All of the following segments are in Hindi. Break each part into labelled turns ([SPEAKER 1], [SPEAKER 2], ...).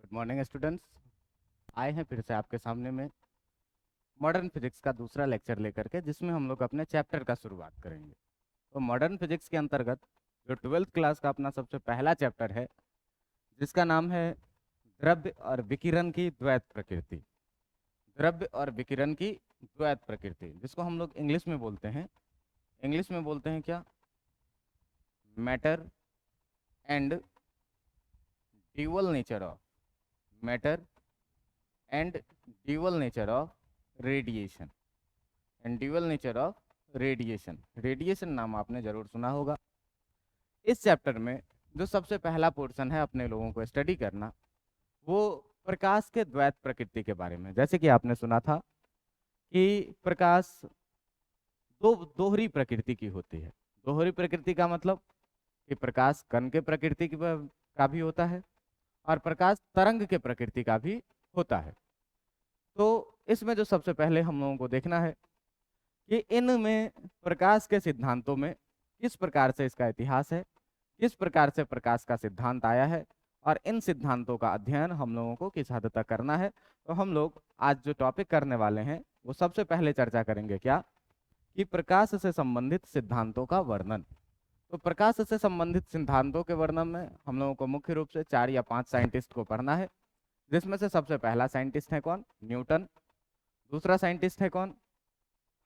[SPEAKER 1] Good morning students. आए हैं फिर से आपके सामने में मॉडर्न फिजिक्स का दूसरा लेक्चर लेकर के, जिसमें हम लोग अपने चैप्टर का शुरुआत करेंगे। तो मॉडर्न फिजिक्स के अंतर्गत जो 12th क्लास का अपना सबसे पहला चैप्टर है, जिसका नाम है द्रव्य और विकिरण की द्वैत प्रकृति। द्रव्य और विकिरण की द्वैत प्रकृति, जिसको हम लोग इंग्लिश में बोलते हैं, क्या? Matter and dual nature of matter and dual nature of radiation radiation नाम आपने जरूर सुना होगा। इस चैप्टर में जो सबसे पहला पोर्शन है अपने लोगों को स्टडी करना, वो प्रकाश के द्वैत प्रकृति के बारे में। जैसे कि आपने सुना था कि प्रकाश दोहरी प्रकृति की होती है। दोहरी प्रकृति का मतलब कि प्रकाश कण के प्रकृति का भी होता है और प्रकाश तरंग के प्रकृति का भी होता है। तो इसमें जो सबसे पहले हम लोगों को देखना है कि इनमें प्रकाश के सिद्धांतों में किस प्रकार से इसका इतिहास है, किस प्रकार से प्रकाश का सिद्धांत आया है, और इन सिद्धांतों का अध्ययन हम लोगों को किस हद तक करना है। तो हम लोग आज जो टॉपिक करने वाले हैं वो सबसे पहले चर्चा करेंगे क्या, कि प्रकाश से संबंधित सिद्धांतों का वर्णन। तो प्रकाश से संबंधित सिद्धांतों के वर्णन में हम लोगों को मुख्य रूप से 4 या 5 साइंटिस्ट को पढ़ना है, जिसमें से सबसे पहला साइंटिस्ट है कौन? न्यूटन। दूसरा साइंटिस्ट है कौन?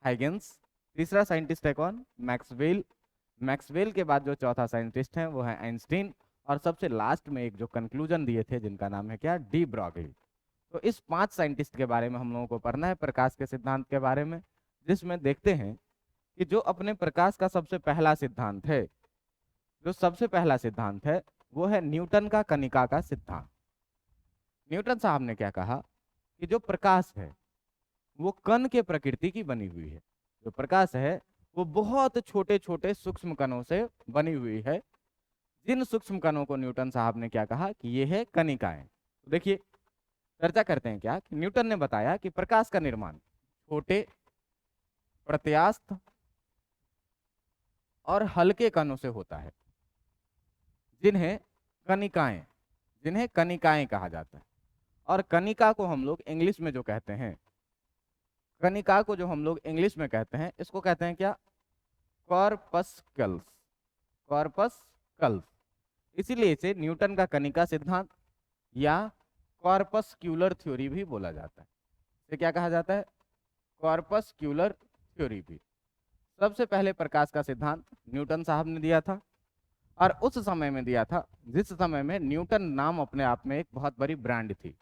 [SPEAKER 1] हाइगेंस। तीसरा साइंटिस्ट है कौन? मैक्सवेल। मैक्सवेल के बाद जो चौथा साइंटिस्ट है वो है आइंस्टीन। और सबसे लास्ट में एक जो कंक्लूजन दिए थे, जिनका नाम है क्या? De Broglie. तो इस 5 साइंटिस्ट के बारे में हम लोगों को पढ़ना है, प्रकाश के सिद्धांत के बारे में, जिसमें देखते हैं कि जो अपने प्रकाश का सबसे पहला सिद्धांत है, वो है न्यूटन का कणिका का सिद्धांत। न्यूटन साहब ने क्या कहा कि जो प्रकाश है वो कण के प्रकृति की बनी हुई है। जो प्रकाश है वो बहुत छोटे छोटे सूक्ष्म कणों से बनी हुई है। जिन सूक्ष्म कणों को न्यूटन साहब ने क्या कहा कि ये है कणिकाएं। तो देखिए, चर्चा करते हैं क्या कि न्यूटन ने बताया कि प्रकाश का निर्माण छोटे, प्रत्यास्थ और हल्के कणों से होता है, जिन्हें कणिकाएं कहा जाता है। और कणिका को हम लोग इंग्लिश में जो कहते हैं, इसको कहते हैं क्या? कॉर्पस्कल्स। इसीलिए इसे न्यूटन का कणिका सिद्धांत या कॉर्पस्क्यूलर थ्योरी भी बोला जाता है। इसे क्या कहा जाता है? कॉर्पस्क्यूलर थ्योरी भी। सबसे पहले प्रकाश का सिद्धांत न्यूटन साहब ने दिया था, और उस समय में दिया था जिस समय में न्यूटन नाम अपने आप में एक बहुत बड़ी ब्रांड थी।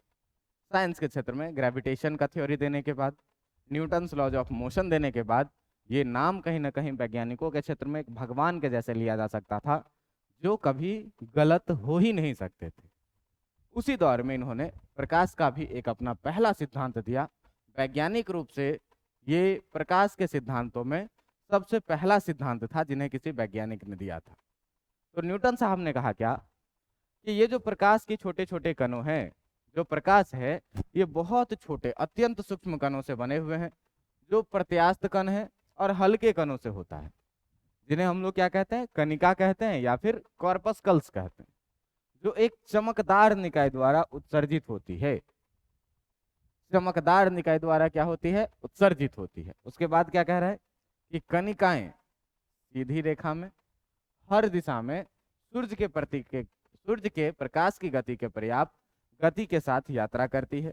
[SPEAKER 1] साइंस के क्षेत्र में ग्रेविटेशन का थ्योरी देने के बाद, न्यूटन्स लॉज ऑफ मोशन देने के बाद, ये नाम कहीं ना कहीं वैज्ञानिकों के क्षेत्र में एक भगवान के जैसे लिया जा सकता था, जो कभी गलत हो ही नहीं सकते थे। उसी दौर में इन्होंने प्रकाश का भी एक अपना पहला सिद्धांत दिया। वैज्ञानिक रूप से ये प्रकाश के सिद्धांतों में सबसे पहला सिद्धांत था जिन्हें किसी वैज्ञानिक ने दिया था। तो न्यूटन साहब ने कहा क्या कि ये जो प्रकाश के छोटे छोटे कणों हैं, जो प्रकाश है ये बहुत छोटे अत्यंत सूक्ष्म कणों से बने हुए हैं, जो प्रत्यास्थ कण है और हल्के कणों से होता है, जिन्हें हम लोग क्या कहते हैं? कणिका कहते हैं या फिर कॉर्पस्कल्स कहते हैं, जो एक चमकदार निकाय द्वारा उत्सर्जित होती है। चमकदार निकाय द्वारा क्या होती है? उत्सर्जित होती है। उसके बाद क्या कह रहा है कि कणिकाएं सीधी रेखा में हर दिशा में सूर्य के प्रकाश की गति के पर्याप्त गति के साथ यात्रा करती है।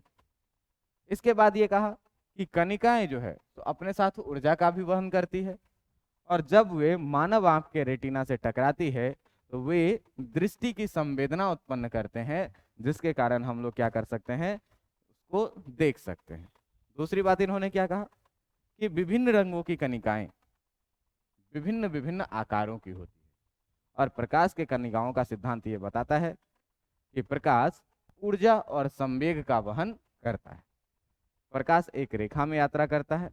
[SPEAKER 1] इसके बाद ये कहा कि कणिकाएं जो है तो अपने साथ ऊर्जा का भी वहन करती है, और जब वे मानव आंख के रेटिना से टकराती है तो वे दृष्टि की संवेदना उत्पन्न करते हैं, जिसके कारण हम लोग क्या कर सकते हैं? उसको देख सकते हैं। दूसरी बात इन्होंने क्या कहा कि विभिन्न रंगों की कणिकाएं विभिन्न विभिन्न आकारों की होती है, और प्रकाश के कणिकाओं का सिद्धांत ये बताता है कि प्रकाश ऊर्जा और संवेग का वहन करता है। प्रकाश एक रेखा में यात्रा करता है।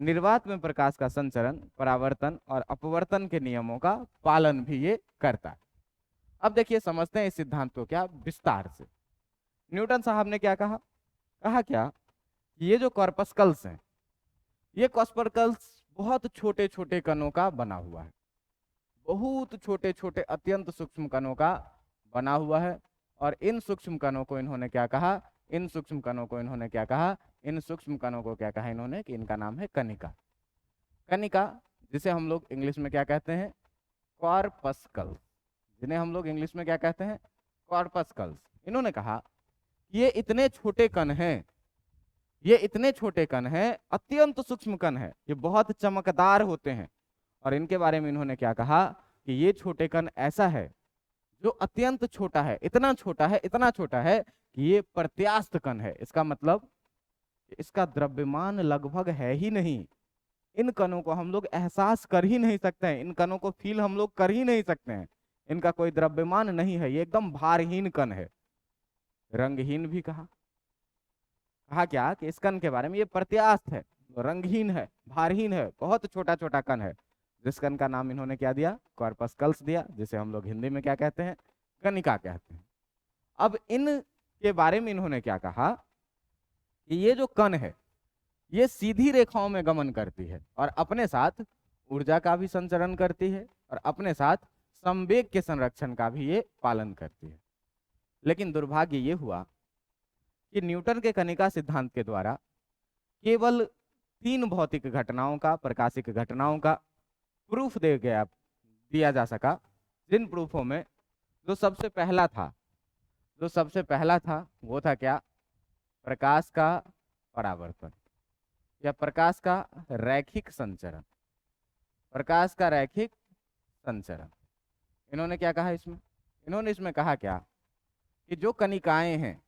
[SPEAKER 1] निर्वात में प्रकाश का संचरण, परावर्तन और अपवर्तन के नियमों का पालन भी ये करता है। अब देखिए, समझते हैं इस सिद्धांत को क्या विस्तार से। न्यूटन साहब ने क्या कहा? क्या ये जो कॉर्पस्कल्स हैं, ये कॉर्पस्कल्स बहुत छोटे छोटे कणों का बना हुआ है, बहुत छोटे छोटे अत्यंत सूक्ष्म कणों का बना हुआ है, और इन सूक्ष्म कणों को इन्होंने क्या कहा, इन सूक्ष्म कणों को इन्होंने क्या कहा, इन सूक्ष्म कणों को क्या कहा इन्होंने कि इनका नाम है कणिका। कणिका जिसे हम लोग इंग्लिश में क्या कहते हैं, कॉर्पस्कल्स, जिन्हें हम लोग इंग्लिश में क्या कहते हैं, कॉर्पस्कल्स। इन्होंने कहा ये इतने छोटे कण हैं, ये इतने छोटे कण हैं, अत्यंत सूक्ष्म कण है, ये बहुत चमकदार होते हैं। और इनके बारे में इन्होंने क्या कहा कि ये छोटे कण ऐसा है जो अत्यंत छोटा है, इतना छोटा है, इतना छोटा है कि ये प्रत्यास्थ कण है। इसका मतलब इसका द्रव्यमान लगभग है ही नहीं, इन कणों को हम लोग एहसास कर ही नहीं सकते हैं, इन कणों को फील हम लोग कर ही नहीं सकते हैं, इनका कोई द्रव्यमान नहीं है, ये एकदम भारहीन कण है। रंगहीन भी कहा, कहा क्या कि इस कण के बारे में ये प्रत्यास्थ है, रंगहीन है, भारहीन है, बहुत छोटा छोटा कण है, जिस कण का नाम इन्होंने क्या दिया, कॉर्पस्कल्स दिया, जिसे हम लोग हिंदी में क्या कहते हैं, कणिका कहते हैं। अब इन के बारे में इन्होंने क्या कहा कि ये जो कण है ये सीधी रेखाओं में गमन करती है और अपने साथ ऊर्जा का भी संचरण करती है और अपने साथ संवेग के संरक्षण का भी ये पालन करती है। लेकिन दुर्भाग्य ये हुआ कि न्यूटन के कणिका सिद्धांत के द्वारा केवल 3 भौतिक घटनाओं का, प्रकाशिक घटनाओं का प्रूफ दिया जा सका, जिन प्रूफों में जो सबसे पहला था वो था क्या, प्रकाश का परावर्तन या प्रकाश का रैखिक संचरण, प्रकाश का रैखिक संचरण। इन्होंने क्या कहा इसमें, इन्होंने इसमें कहा क्या कि जो कणिकाएं हैं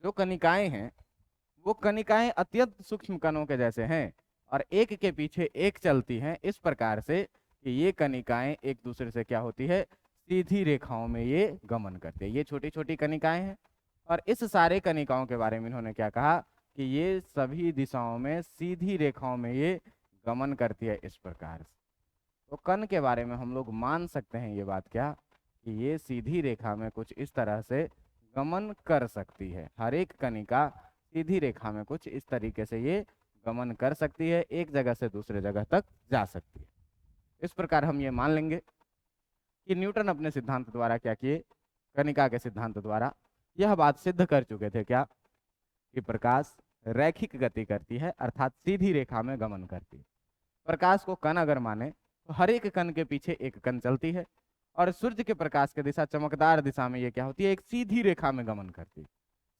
[SPEAKER 1] वो कणिकाएं अत्यंत सूक्ष्म कणों के जैसे हैं और एक के पीछे एक चलती हैं, इस प्रकार से कि ये कणिकाएं एक दूसरे से क्या होती है, सीधी रेखाओं में ये गमन करती है। ये छोटी छोटी कणिकाएं हैं और इस सारे कणिकाओं के बारे में इन्होंने क्या कहा कि ये सभी दिशाओं में सीधी रेखाओं में ये गमन करती है इस प्रकार से। तो कण के बारे में हम लोग मान सकते हैं ये बात क्या कि ये सीधी रेखा में कुछ इस तरह से गमन कर सकती है, हर एक कणिका सीधी रेखा में कुछ इस तरीके से ये गमन कर सकती है, एक जगह से दूसरे जगह तक जा सकती है। इस प्रकार हम ये मान लेंगे कि न्यूटन अपने सिद्धांत द्वारा क्या किए, कणिका के सिद्धांत द्वारा यह बात सिद्ध कर चुके थे क्या कि प्रकाश रैखिक गति करती है, अर्थात सीधी रेखा में गमन करती है। प्रकाश को कण अगर माने तो हर एक कण के पीछे एक कण चलती है और सूर्य के प्रकाश की दिशा चमकदार दिशा में ये क्या होती है, एक सीधी रेखा में गमन करती है।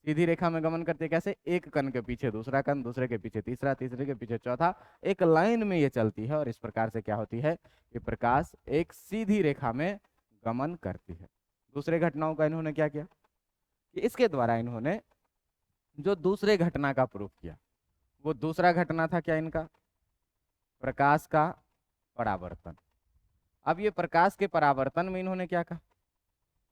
[SPEAKER 1] सीधी रेखा में गमन करते कैसे, एक कण के पीछे दूसरा कण, दूसरे के पीछे तीसरा, तीसरे के पीछे चौथा, एक लाइन में ये चलती है और इस प्रकार से क्या होती है कि प्रकाश एक सीधी रेखा में गमन करती है। दूसरे घटनाओं का इन्होंने क्या किया कि इसके द्वारा इन्होंने जो दूसरे घटना का प्रूफ किया, वो दूसरा घटना था क्या इनका, प्रकाश का परावर्तन। अब ये प्रकाश के परावर्तन में इन्होंने क्या कहा,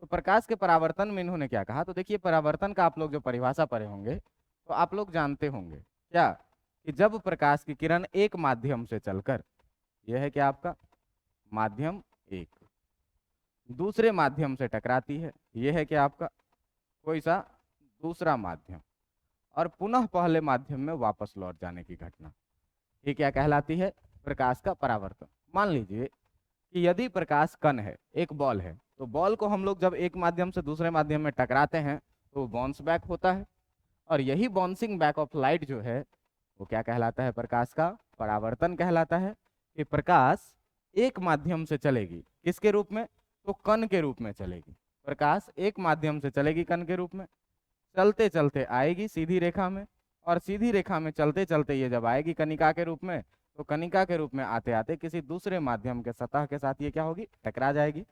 [SPEAKER 1] तो प्रकाश के परावर्तन में इन्होंने क्या कहा, तो देखिए परावर्तन का आप लोग जो परिभाषा पढ़े होंगे तो आप लोग जानते होंगे क्या कि जब प्रकाश की किरण एक माध्यम से चलकर, यह है क्या आपका माध्यम एक, दूसरे माध्यम से टकराती है, यह है क्या आपका कोई सा दूसरा माध्यम, और पुनः पहले माध्यम में वापस लौट जाने की घटना, ये क्या कहलाती है, प्रकाश का परावर्तन। मान लीजिए कि यदि प्रकाश कण है, एक बॉल है, तो बॉल को हम लोग जब एक माध्यम से दूसरे माध्यम में टकराते हैं तो वो बाउंस बैक होता है, और यही बाउंसिंग बैक ऑफ लाइट जो है वो क्या कहलाता है, प्रकाश का परावर्तन कहलाता है। कि प्रकाश एक माध्यम से चलेगी, किसके रूप में, तो कण के रूप में चलेगी। प्रकाश एक माध्यम से चलेगी कण के रूप में, चलते चलते आएगी सीधी रेखा में, और सीधी रेखा में चलते चलते ये जब आएगी कणिका के रूप में, तो कणिका के रूप में आते आते किसी दूसरे माध्यम के सतह के साथ ये क्या होगी, टकरा जाएगी,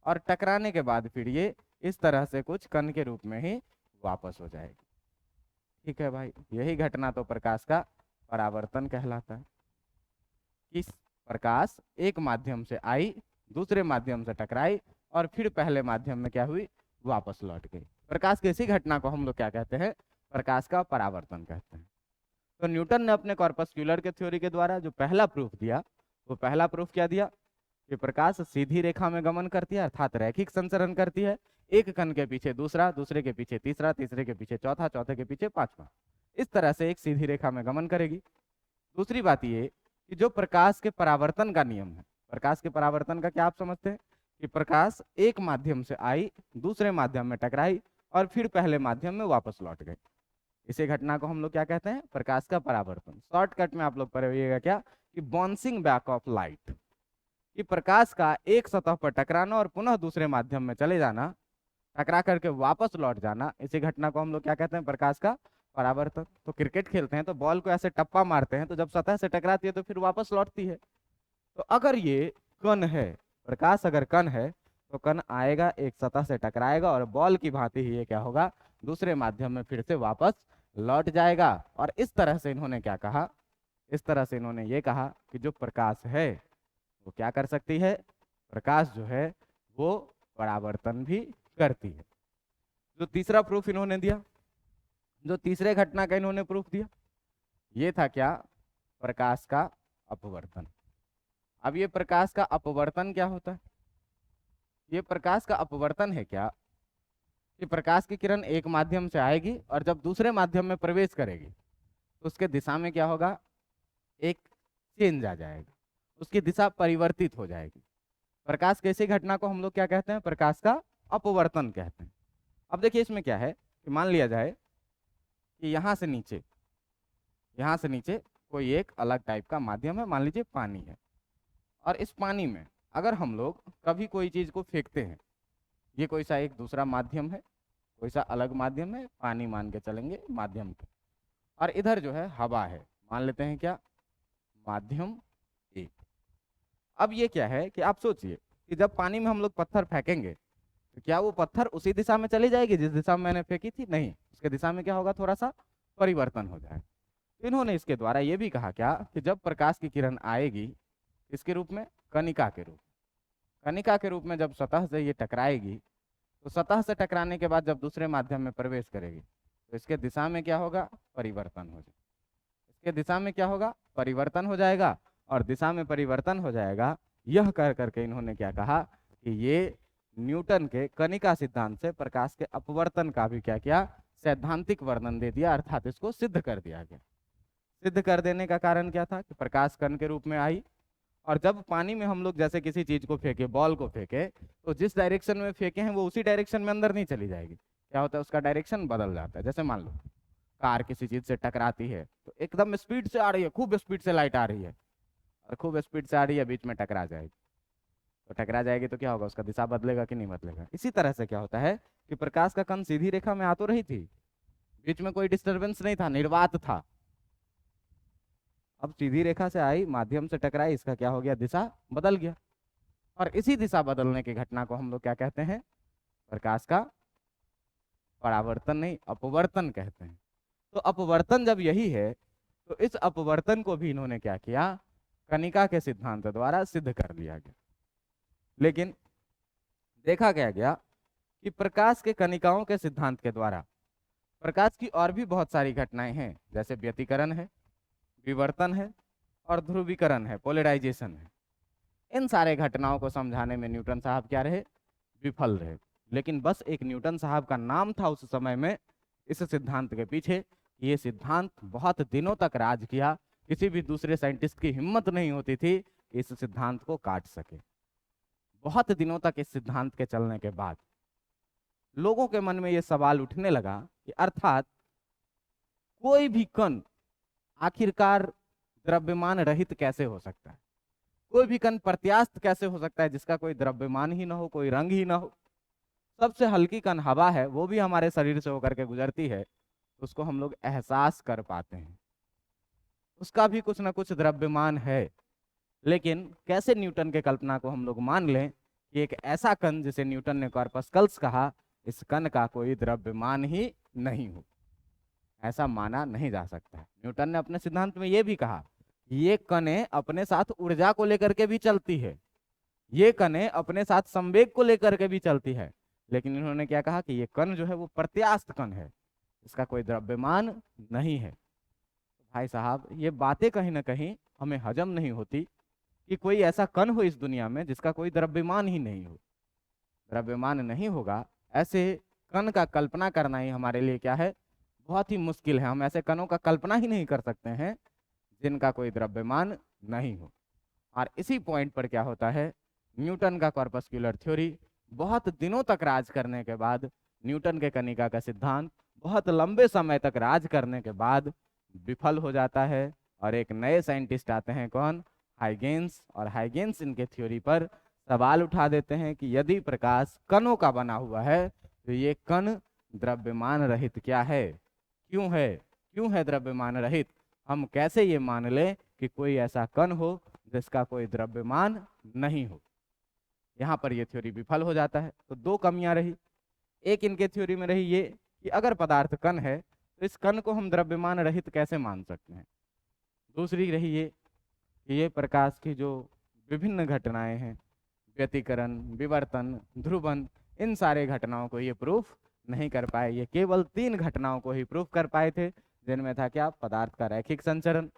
[SPEAKER 1] और टकराने के बाद फिर ये इस तरह से कुछ कण के रूप में ही वापस हो जाएगी। ठीक है भाई, यही घटना तो प्रकाश का परावर्तन कहलाता है। इस प्रकाश एक माध्यम से आई, दूसरे माध्यम से टकराई, और फिर पहले माध्यम में क्या हुई, वापस लौट गई। प्रकाश की इसी घटना को हम लोग क्या कहते हैं, प्रकाश का परावर्तन कहते हैं। तो न्यूटन ने अपने कॉर्पस्क्यूलर के थ्योरी के द्वारा जो पहला प्रूफ दिया, वो पहला प्रूफ क्या दिया कि प्रकाश सीधी रेखा में गमन करती है, अर्थात रैखिक संचरण करती है, एक कण के पीछे दूसरा, दूसरे के पीछे तीसरा, तीसरे के पीछे चौथा, चौथे के पीछे पांचवा, इस तरह से एक सीधी रेखा में गमन करेगी। दूसरी बात ये कि जो प्रकाश के परावर्तन का नियम है, प्रकाश के परावर्तन का क्या आप समझते हैं कि प्रकाश एक माध्यम से आई, दूसरे माध्यम में टकराई, और फिर पहले माध्यम में वापस लौट गए। इसी घटना को हम लोग क्या कहते हैं? प्रकाश का परावर्तन। शॉर्टकट में आप लोग पढ़िएगा क्या कि बाउंसिंग बैक ऑफ लाइट, कि प्रकाश का एक सतह पर टकराना और पुनः दूसरे माध्यम में चले जाना, टकरा करके वापस लौट जाना, इसी घटना को हम लोग क्या कहते हैं? प्रकाश का परावर्तन। तो क्रिकेट खेलते हैं तो बॉल को ऐसे टप्पा मारते हैं, तो जब सतह से टकराती है तो फिर वापस लौटती है। तो अगर ये कण है, प्रकाश अगर कण है, तो कण आएगा, एक सतह से टकराएगा और बॉल की भांति ही ये क्या होगा? दूसरे माध्यम में फिर से वापस लौट जाएगा। और इस तरह से इन्होंने क्या कहा? इस तरह से इन्होंने ये कहा कि जो प्रकाश है वो क्या कर सकती है? प्रकाश जो है वो परावर्तन भी करती है। जो तीसरा प्रूफ इन्होंने दिया, जो तीसरे घटना का इन्होंने प्रूफ दिया, ये था क्या? प्रकाश का अपवर्तन। अब ये प्रकाश का अपवर्तन क्या होता है? ये प्रकाश का अपवर्तन है क्या कि प्रकाश की किरण एक माध्यम से आएगी और जब दूसरे माध्यम में प्रवेश करेगी तो उसके दिशा में क्या होगा? एक चेंज आ जाएगा, उसकी दिशा परिवर्तित हो जाएगी। प्रकाश की ऐसी घटना को हम लोग क्या कहते हैं? प्रकाश का अपवर्तन कहते हैं। अब देखिए इसमें क्या है कि मान लिया जाए कि यहाँ से नीचे कोई एक अलग टाइप का माध्यम है, मान लीजिए पानी है, और इस पानी में अगर हम लोग कभी कोई चीज़ को फेंकते हैं, ये कोई सा एक दूसरा माध्यम है, कोई सा अलग माध्यम है, पानी मान के चलेंगे माध्यम के, और इधर जो है हवा है, मान लेते हैं क्या? माध्यम एक। अब ये क्या है कि आप सोचिए कि जब पानी में हम लोग पत्थर फेंकेंगे तो क्या वो पत्थर उसी दिशा में चली जाएगी जिस दिशा में मैंने फेंकी थी? नहीं, उसके दिशा में क्या होगा? थोड़ा सा परिवर्तन हो जाए। इन्होंने इसके द्वारा ये भी कहा क्या कि जब प्रकाश की किरण आएगी इसके रूप में, कणिका के रूप, कणिका के रूप में जब सतह से ये टकराएगी तो सतह से टकराने के बाद जब दूसरे माध्यम में प्रवेश करेगी तो इसके दिशा में क्या होगा? परिवर्तन हो जाएगा। इसके दिशा में क्या होगा? परिवर्तन हो जाएगा। और दिशा में परिवर्तन हो जाएगा, यह कर करके इन्होंने क्या कहा कि ये न्यूटन के कणिका सिद्धांत से प्रकाश के अपवर्तन का भी क्या किया? सैद्धांतिक वर्णन दे दिया, अर्थात इसको सिद्ध कर दिया गया। सिद्ध कर देने का कारण क्या था? कि प्रकाश कण के रूप में आई, और जब पानी में हम लोग जैसे किसी चीज को फेंके, बॉल को फेंके, तो जिस डायरेक्शन में फेंके हैं वो उसी डायरेक्शन में अंदर नहीं चली जाएगी। क्या होता है? उसका डायरेक्शन बदल जाता है। जैसे मान लो कार किसी चीज से टकराती है तो एकदम स्पीड से आ रही है, खूब स्पीड से लाइट आ रही है और खूब स्पीड से आ रही है, बीच में टकरा जाएगी, तो टकरा जाएगी तो क्या होगा? उसका दिशा बदलेगा कि नहीं बदलेगा? इसी तरह से क्या होता है कि प्रकाश का कण सीधी रेखा में आ तो रही थी, बीच में कोई डिस्टरबेंस नहीं था, निर्वात था। अब सीधी रेखा से आई, माध्यम से टकराई, इसका क्या हो गया? दिशा बदल गया। और इसी दिशा बदलने की घटना को हम लोग क्या कहते हैं? प्रकाश का परावर्तन नहीं, अपवर्तन कहते हैं। तो अपवर्तन जब यही है तो इस अपवर्तन को भी इन्होंने क्या किया? कणिका के सिद्धांत द्वारा सिद्ध कर लिया गया। लेकिन देखा क्या गया कि प्रकाश के कणिकाओं के सिद्धांत के द्वारा प्रकाश की और भी बहुत सारी घटनाएं हैं, जैसे व्यतिकरण है, विवर्तन है और ध्रुवीकरण है, पोलराइजेशन है। इन सारे घटनाओं को समझाने में न्यूटन साहब क्या रहे? विफल रहे। लेकिन बस एक न्यूटन साहब का नाम था उस समय में इस सिद्धांत के पीछे। ये सिद्धांत बहुत दिनों तक राज किया, किसी भी दूसरे साइंटिस्ट की हिम्मत नहीं होती थी कि इस सिद्धांत को काट सके। बहुत दिनों तक इस सिद्धांत के चलने के बाद लोगों के मन में ये सवाल उठने लगा कि अर्थात कोई भी कण आखिरकार द्रव्यमान रहित कैसे हो सकता है? कोई भी कण प्रत्यास्थ कैसे हो सकता है जिसका कोई द्रव्यमान ही ना हो, कोई रंग ही ना हो? सबसे हल्की कण हवा है, वो भी हमारे शरीर से होकर के गुजरती है, उसको हम लोग एहसास कर पाते हैं, उसका भी कुछ ना कुछ द्रव्यमान है। लेकिन कैसे न्यूटन के कल्पना को हम लोग मान लें कि एक ऐसा कण जिसे न्यूटन ने कॉर्पस्कल्स कहा, इस कण का कोई द्रव्यमान ही नहीं हो? ऐसा माना नहीं जा सकता है। न्यूटन ने अपने सिद्धांत में यह भी कहा ये कणें अपने साथ ऊर्जा को लेकर के भी चलती है, ये कणें अपने साथ संवेग को लेकर के भी चलती है, लेकिन इन्होंने क्या कहा कि ये कण जो है वो प्रत्यास्थ कण है, इसका कोई द्रव्यमान नहीं है। भाई साहब, ये बातें कहीं ना कहीं हमें हजम नहीं होती कि कोई ऐसा कण हो इस दुनिया में जिसका कोई द्रव्यमान ही नहीं हो। द्रव्यमान नहीं होगा, ऐसे कण का कल्पना करना ही हमारे लिए क्या है? बहुत ही मुश्किल है। हम ऐसे कणों का कल्पना ही नहीं कर सकते हैं जिनका कोई द्रव्यमान नहीं हो। और इसी पॉइंट पर क्या होता है, न्यूटन का कॉर्पस्कुलर थ्योरी बहुत दिनों तक राज करने के बाद न्यूटन के कनिका का सिद्धांत बहुत लंबे समय तक राज करने के बाद विफल हो जाता है और एक नए साइंटिस्ट आते हैं, कौन? हाइगेंस। और हाइगेंस इनके थ्योरी पर सवाल उठा देते हैं कि यदि प्रकाश कणों का बना हुआ है तो ये कण द्रव्यमान रहित क्या है? क्यों है? क्यों है द्रव्यमान रहित? हम कैसे ये मान लें कि कोई ऐसा कण हो जिसका कोई द्रव्यमान नहीं हो? यहाँ पर ये थ्योरी विफल हो जाता है। तो दो कमियां रही। एक इनके थ्योरी में रही ये कि अगर पदार्थ कण है तो इस कण को हम द्रव्यमान रहित कैसे मान सकते हैं। दूसरी रही ये कि ये प्रकाश की जो विभिन्न घटनाएं हैं, व्यतिकरण, विवर्तन, ध्रुवन, इन सारे घटनाओं को ये प्रूफ नहीं कर पाए। ये केवल 3 घटनाओं को ही प्रूफ कर पाए थे, जिनमें था क्या? पदार्थ का रैखिक संचरण,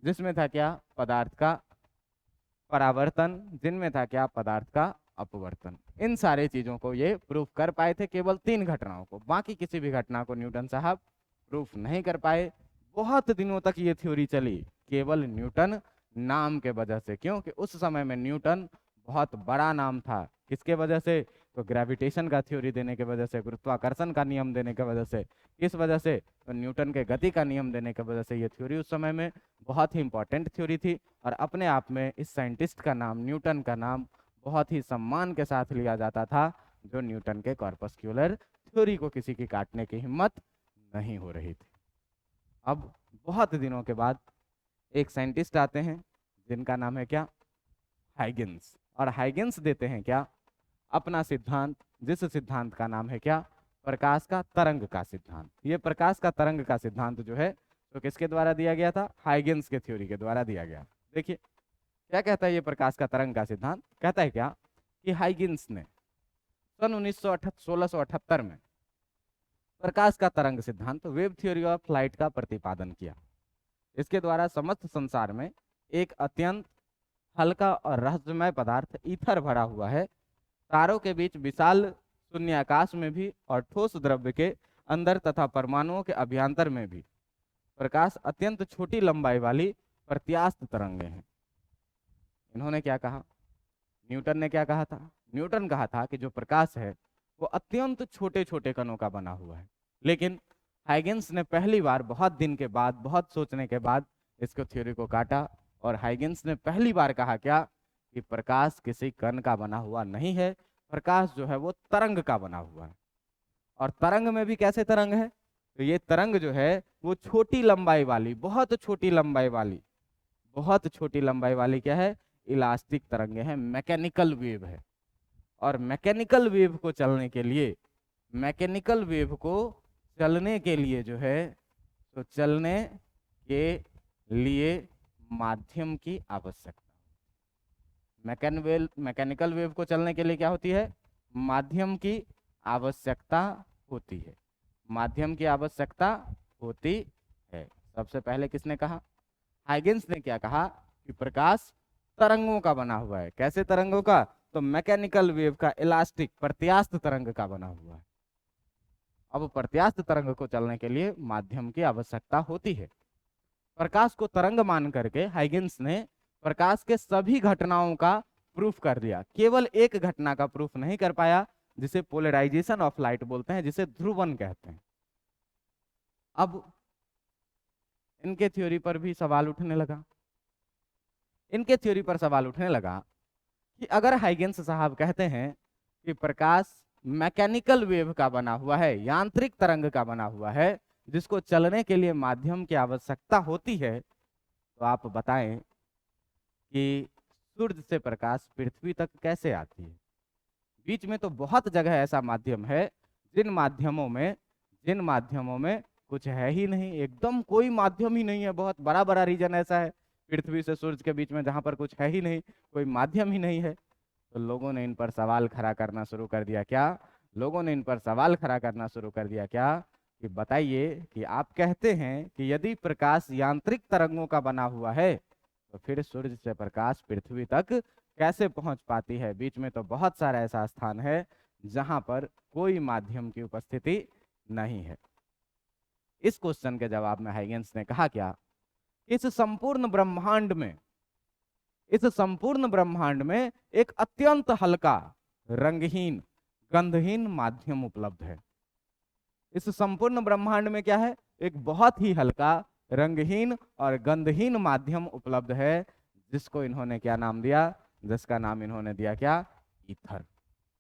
[SPEAKER 1] जिसमें था क्या? पदार्थ का परावर्तन, जिनमें था क्या? पदार्थ का अपवर्तन। इन सारे चीजों को ये प्रूफ कर पाए थे, केवल 3 घटनाओं को। बाकी किसी भी घटना को न्यूटन साहब प्रूफ नहीं कर पाए। बहुत दिनों तक ये थ्योरी चली केवल न्यूटन नाम के वजह से। क्योंकि उस समय में न्यूटन बहुत बड़ा नाम था। किसके वजह से? तो ग्रेविटेशन का थ्योरी देने के वजह से, गुरुत्वाकर्षण का नियम देने के वजह से। किस वजह से? तो न्यूटन के गति का नियम देने के वजह से ये थ्योरी उस समय में बहुत ही इंपॉर्टेंट थ्योरी थी। और अपने आप में इस साइंटिस्ट का नाम, न्यूटन का नाम, बहुत ही सम्मान के साथ लिया जाता था, जो न्यूटन के कॉर्पस्क्यूलर थ्योरी को किसी की काटने की हिम्मत नहीं हो रही थी। अब बहुत दिनों के बाद एक साइंटिस्ट आते हैं जिनका नाम है क्या? हाइगेंस। और हाइगेंस देते हैं क्या? अपना सिद्धांत, जिस सिद्धांत का नाम है क्या? प्रकाश का तरंग का सिद्धांत। ये प्रकाश का तरंग का सिद्धांत जो है तो किसके द्वारा दिया गया था? हाइगेंस के थ्योरी के द्वारा दिया गया। देखिए क्या कहता है ये प्रकाश का तरंग का सिद्धांत। कहता है क्या कि हाइगेंस ने सन 1678 में प्रकाश का तरंग सिद्धांत, वेव थ्योरी ऑफ लाइट का प्रतिपादन किया। इसके द्वारा समस्त संसार में एक अत्यंत हल्का और रहस्यमय पदार्थ ईथर भरा हुआ है। तारों के बीच विशाल शून्याकाश में भी और ठोस द्रव्य के अंदर तथा परमाणुओं के अभ्यंतर में भी प्रकाश अत्यंत छोटी लंबाई वाली प्रत्यास्थ तरंगें हैं। इन्होंने क्या कहा? न्यूटन ने क्या कहा था? न्यूटन कहा था कि जो प्रकाश है वो अत्यंत छोटे छोटे कणों का बना हुआ है। लेकिन हाइगेंस ने पहली बार बहुत दिन के बाद, बहुत सोचने के बाद इसको थ्योरी को काटा और हाइगेंस ने पहली बार कहा क्या कि प्रकाश किसी कण का बना हुआ नहीं है, प्रकाश जो है वो तरंग का बना हुआ है। और तरंग में भी कैसे तरंग है? तो ये तरंग जो है वो छोटी लंबाई वाली, बहुत छोटी लंबाई वाली, बहुत छोटी लंबाई वाली क्या है? इलास्टिक तरंगे हैं, मैकेनिकल वेव है। और मैकेनिकल वेव को चलने के लिए, मैकेनिकल वेव को चलने के लिए जो है तो चलने के लिए माध्यम की आवश्यकता। मैकेनिकल वेव को चलने के लिए क्या होती है? माध्यम की आवश्यकता होती है। माध्यम की आवश्यकता होती है। सबसे पहले किसने कहा? हाइगेंस ने क्या कहा कि प्रकाश तरंगों का बना हुआ है। कैसे तरंगों का? तो मैकेनिकल वेव का, इलास्टिक प्रत्यास्थ तरंग का बना हुआ है। अब प्रत्यास्थ तरंग को चलने के लिए माध्यम की आवश्यकता होती है। प्रकाश को तरंग मान करके हाइगेंस ने प्रकाश के सभी घटनाओं का प्रूफ कर दिया। केवल एक घटना का प्रूफ नहीं कर पाया, जिसे पोलराइजेशन ऑफ लाइट बोलते हैं, जिसे ध्रुवन कहते हैं। अब इनके थ्योरी पर भी सवाल उठने लगा। इनके थ्योरी पर सवाल उठने लगा कि अगर हाइगेंस साहब कहते हैं कि प्रकाश मैकेनिकल वेव का बना हुआ है, यांत्रिक तरंग का बना हुआ है, जिसको चलने के लिए माध्यम की आवश्यकता होती है, तो आप बताएं कि सूर्य से प्रकाश पृथ्वी तक कैसे आती है? बीच में तो बहुत जगह ऐसा माध्यम है जिन माध्यमों में कुछ है ही नहीं, एकदम कोई माध्यम ही नहीं है। बहुत बड़ा बड़ा रीजन ऐसा है पृथ्वी से सूर्य के बीच में जहां पर कुछ है ही नहीं, कोई माध्यम ही नहीं है। तो लोगों ने इन पर सवाल खड़ा करना शुरू कर दिया। क्या? लोगों ने इन पर सवाल खड़ा करना शुरू कर दिया क्या कि बताइए कि आप कहते हैं कि यदि प्रकाश यांत्रिक तरंगों का बना हुआ है तो फिर सूर्य से प्रकाश पृथ्वी तक कैसे पहुंच पाती है? बीच में तो बहुत सारा ऐसा स्थान है जहां पर कोई माध्यम की उपस्थिति नहीं है। इस क्वेश्चन के जवाब में हाइगेंस ने कहा क्या? इस संपूर्ण ब्रह्मांड में एक अत्यंत हल्का, रंगहीन, गंधहीन माध्यम उपलब्ध है। इस संपूर्ण ब्रह्मांड में क्या है, एक बहुत ही हल्का, रंगहीन और गंधहीन माध्यम उपलब्ध है, जिसको इन्होंने क्या नाम दिया, जिसका नाम इन्होंने दिया क्या, ईथर।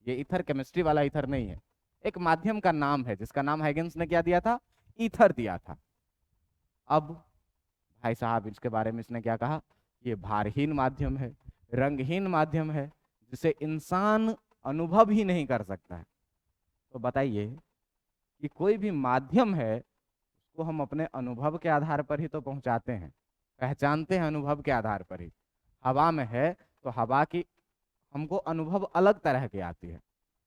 [SPEAKER 1] ये ईथर केमिस्ट्री वाला ईथर नहीं है, एक माध्यम का नाम है, जिसका नाम हाइगेंस ने क्या दिया था, ईथर दिया था। अब भाई साहब इसके बारे में इसने क्या कहा, ये भारहीन माध्यम है, रंगहीन माध्यम है, जिसे इंसान अनुभव ही नहीं कर सकता है। तो बताइए कि कोई भी माध्यम है उसको हम अपने अनुभव के आधार पर ही तो पहुंचाते हैं, पहचानते हैं अनुभव के आधार पर ही। हवा में है तो हवा की हमको अनुभव अलग तरह की आती है।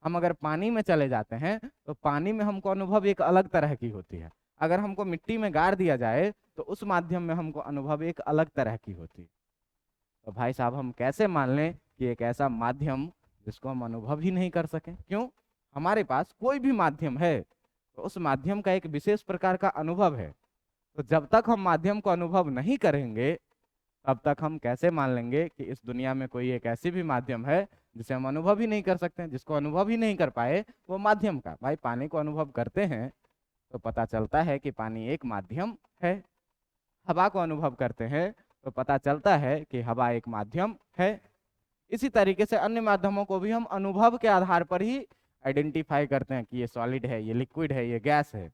[SPEAKER 1] हम अगर पानी में चले जाते हैं तो पानी में हमको अनुभव एक अलग तरह की होती है। अगर हमको मिट्टी में गाड़ दिया जाए तो उस माध्यम में हमको अनुभव एक अलग तरह की होती है। तो भाई साहब हम कैसे मान लें कि एक ऐसा माध्यम जिसको हम अनुभव ही नहीं कर सकें? क्यों? हमारे पास कोई भी माध्यम है तो उस माध्यम का एक विशेष प्रकार का अनुभव है। तो जब तक हम माध्यम को अनुभव नहीं करेंगे तब तक हम कैसे मान लेंगे कि इस दुनिया में कोई एक ऐसी भी माध्यम है जिसे हम अनुभव ही नहीं कर सकते? जिसको अनुभव ही नहीं कर पाए वो माध्यम का। भाई पानी को अनुभव करते हैं तो पता चलता है कि पानी एक माध्यम है। हवा को अनुभव करते हैं तो पता चलता है कि हवा एक माध्यम है। इसी तरीके से अन्य माध्यमों को भी हम अनुभव के आधार पर ही आइडेंटिफाई करते हैं कि ये सॉलिड है, ये लिक्विड है, ये गैस है।